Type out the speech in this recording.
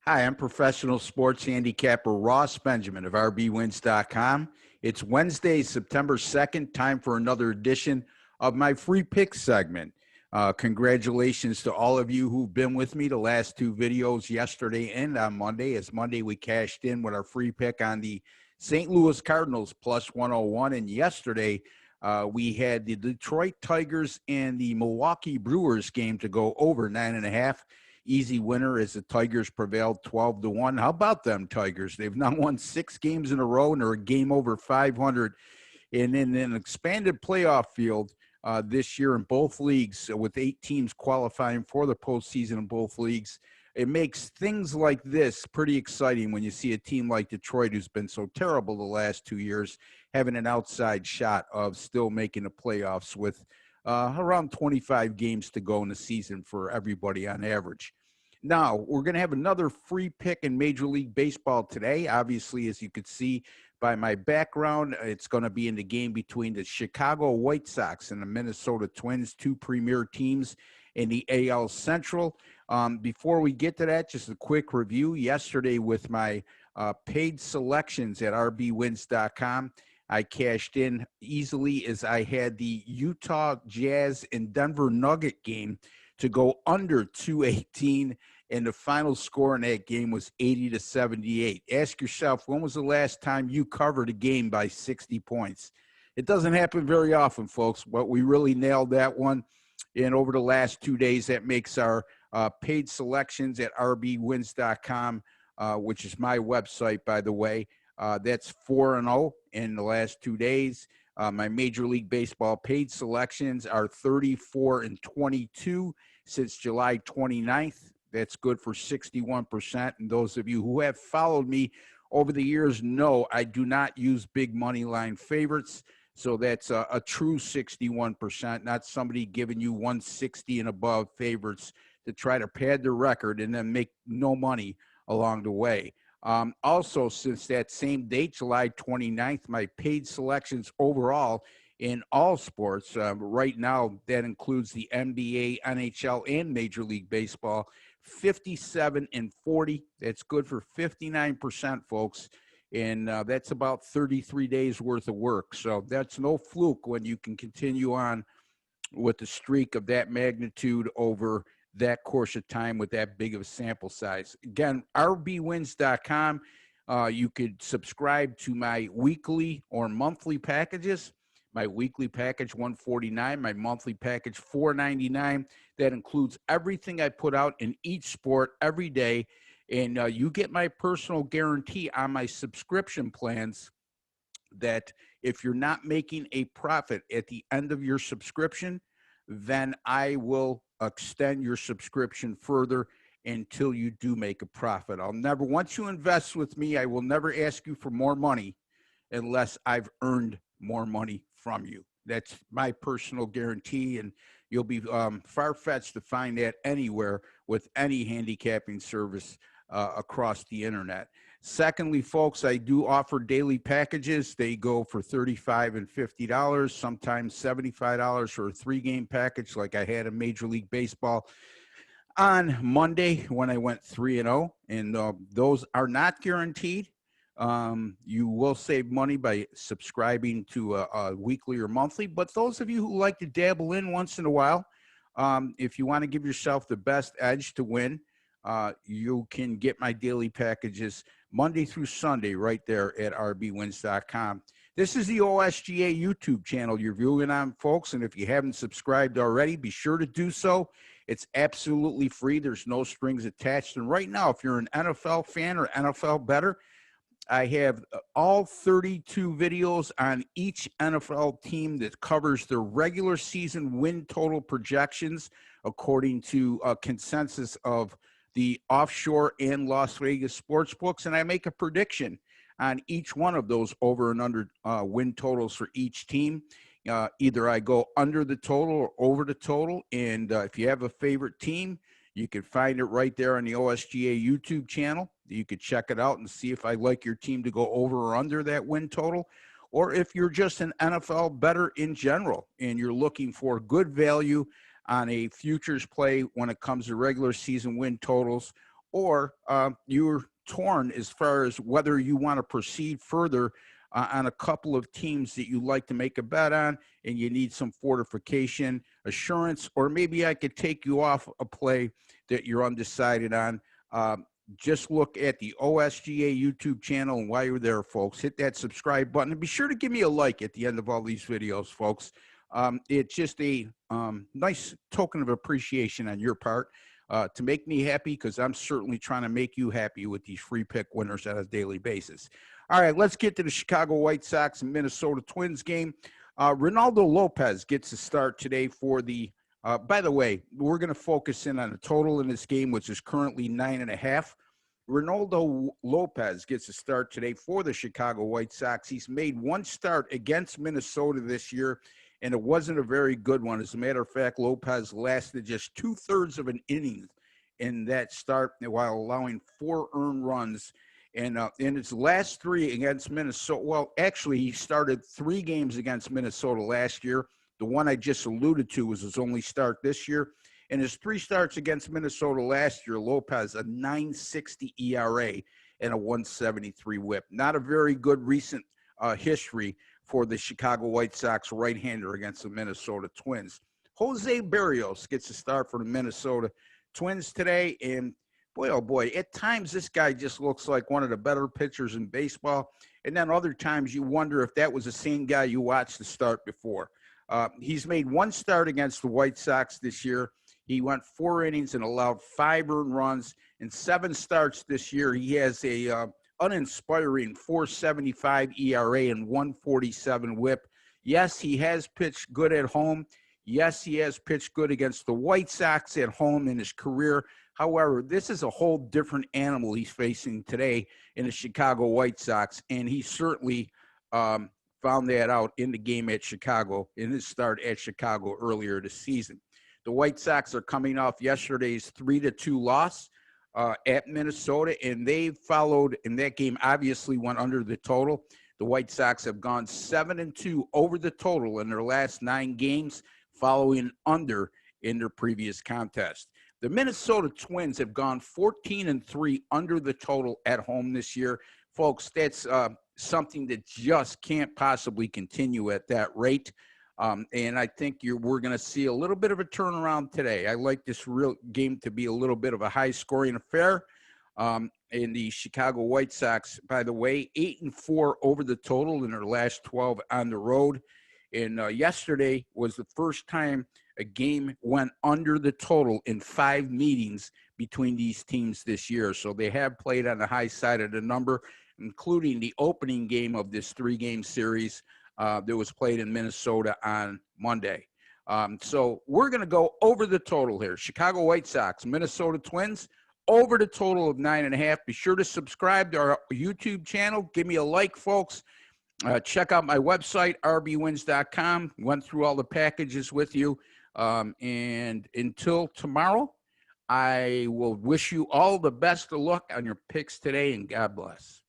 Hi, I'm professional sports handicapper Ross Benjamin of RBWins.com. It's Wednesday, September 2nd, time for another edition of my free pick segment. Congratulations to all of you who've been with me the last two videos, yesterday and on Monday. As Monday, we cashed in with our free pick on the St. Louis Cardinals plus 101. And yesterday, we had the Detroit Tigers and the Milwaukee Brewers game to go over 9.5. Easy winner as the Tigers prevailed 12-1. How about them Tigers? They've now won 6 games in a row and are a game over 500. And in an expanded playoff field this year in both leagues, with 8 teams qualifying for the postseason in both leagues, it makes things like this pretty exciting when you see a team like Detroit, who's been so terrible the last 2 years, having an outside shot of still making the playoffs with around 25 games to go in the season for everybody on average. Now, we're going to have another free pick in Major League Baseball today. Obviously, as you could see by my background, it's going to be in the game between the Chicago White Sox and the Minnesota Twins, 2 premier teams in the AL Central. Before we get to that, just a quick review. Yesterday with my paid selections at RBWins.com, I cashed in easily as I had the Utah Jazz and Denver Nugget game to go under 218, and the final score in that game was 80-78. Ask yourself, when was the last time you covered a game by 60 points? It doesn't happen very often, folks, but we really nailed that one. And over the last 2 days, that makes our paid selections at rbwins.com, which is my website, by the way. That's 4-0 in the last 2 days. My Major League Baseball paid selections are 34-22 since July 29th. That's good for 61%. And those of you who have followed me over the years know I do not use big money line favorites. So that's a true 61%, not somebody giving you 160 and above favorites to try to pad their record and then make no money along the way. Also, since that same date, July 29th, my paid selections overall in all sports, right now, that includes the NBA, NHL, and Major League Baseball, 57-40. That's good for 59%, folks. And that's about 33 days worth of work. So that's no fluke when you can continue on with a streak of that magnitude over that course of time with that big of a sample size. Again, rbwins.com. You could subscribe to my weekly or monthly packages. My weekly package, $149, my monthly package, $499. That includes everything I put out in each sport every day. And you get my personal guarantee on my subscription plans that if you're not making a profit at the end of your subscription, then I will extend your subscription further until you do make a profit. I'll never, once you invest with me, I will never ask you for more money unless I've earned more money from you. That's my personal guarantee, and you'll be far-fetched to find that anywhere with any handicapping service across the internet. Secondly, folks, I do offer daily packages. They go for $35 and $50, sometimes $75 for a 3-game package like I had in Major League Baseball on Monday when I went 3-0, and those are not guaranteed. You will save money by subscribing to a weekly or monthly, but those of you who like to dabble in once in a while, if you want to give yourself the best edge to win, you can get my daily packages Monday through Sunday right there at rbwins.com. This is the OSGA YouTube channel you're viewing on, folks, and if you haven't subscribed already, be sure to do so. It's absolutely free. There's no strings attached. And right now, if you're an NFL fan or NFL bettor, I have all 32 videos on each NFL team that covers their regular season win total projections according to a consensus of the offshore and Las Vegas sports books. And I make a prediction on each one of those over and under win totals for each team. Either I go under the total or over the total. And if you have a favorite team, you can find it right there on the OSGA YouTube channel. You could check it out and see if I like your team to go over or under that win total. Or if you're just an NFL bettor in general and you're looking for good value on a futures play when it comes to regular season win totals or you're torn as far as whether you want to proceed further on a couple of teams that you like to make a bet on, and you need some fortification assurance, or maybe I could take you off a play that you're undecided on. Just look at the OSGA YouTube channel, and while you're there, folks, hit that subscribe button, and be sure to give me a like at the end of all these videos, folks. It's just a nice token of appreciation on your part to make me happy, because I'm certainly trying to make you happy with these free pick winners on a daily basis. All right, let's get to the Chicago White Sox and Minnesota Twins game. Ronaldo Lopez gets a start today for the by the way, we're going to focus in on the total in this game, which is currently 9.5. Ronaldo Lopez gets a start today for the Chicago White Sox. He's made one start against Minnesota this year, and it wasn't a very good one. As a matter of fact, Lopez lasted just 2/3 of an inning in that start while allowing 4 earned runs. And in his last 3 against Minnesota, well, actually, he started 3 games against Minnesota last year. The one I just alluded to was his only start this year. In his 3 starts against Minnesota last year, Lopez a 9.60 ERA and a 173 WHIP. Not a very good recent history for the Chicago White Sox right-hander against the Minnesota Twins. Jose Berrios gets a start for the Minnesota Twins today, and boy, oh boy, at times this guy just looks like one of the better pitchers in baseball, and then other times you wonder if that was the same guy you watched the start before. He's made one start against the White Sox this year. He went 4 innings and allowed 5 earned runs. In 7 starts this year, he has a uninspiring 4.75 ERA and 147 WHIP. Yes, he has pitched good at home. Yes, he has pitched good against the White Sox at home in his career. However, this is a whole different animal he's facing today in the Chicago White Sox, and he certainly found that out in the game at Chicago, in his start at Chicago earlier this season. The White Sox are coming off yesterday's 3-2 loss at Minnesota, and they followed, and that game obviously went under the total. The White Sox have gone 7-2 over the total in their last 9 games, following under in their previous contest. The Minnesota Twins have gone 14-3 under the total at home this year. Folks, that's something that just can't possibly continue at that rate. And I think we're going to see a little bit of a turnaround today. I like this real game to be a little bit of a high-scoring affair. And the Chicago White Sox, by the way, 8-4 over the total in their last 12 on the road. And yesterday was the first time a game went under the total in 5 meetings between these teams this year. So they have played on the high side of the number, including the opening game of this 3-game series that was played in Minnesota on Monday. So we're going to go over the total here. Chicago White Sox, Minnesota Twins, over the total of 9.5. Be sure to subscribe to our YouTube channel. Give me a like, folks. Check out my website, rbwins.com. Went through all the packages with you. And until tomorrow, I will wish you all the best of luck on your picks today, and God bless.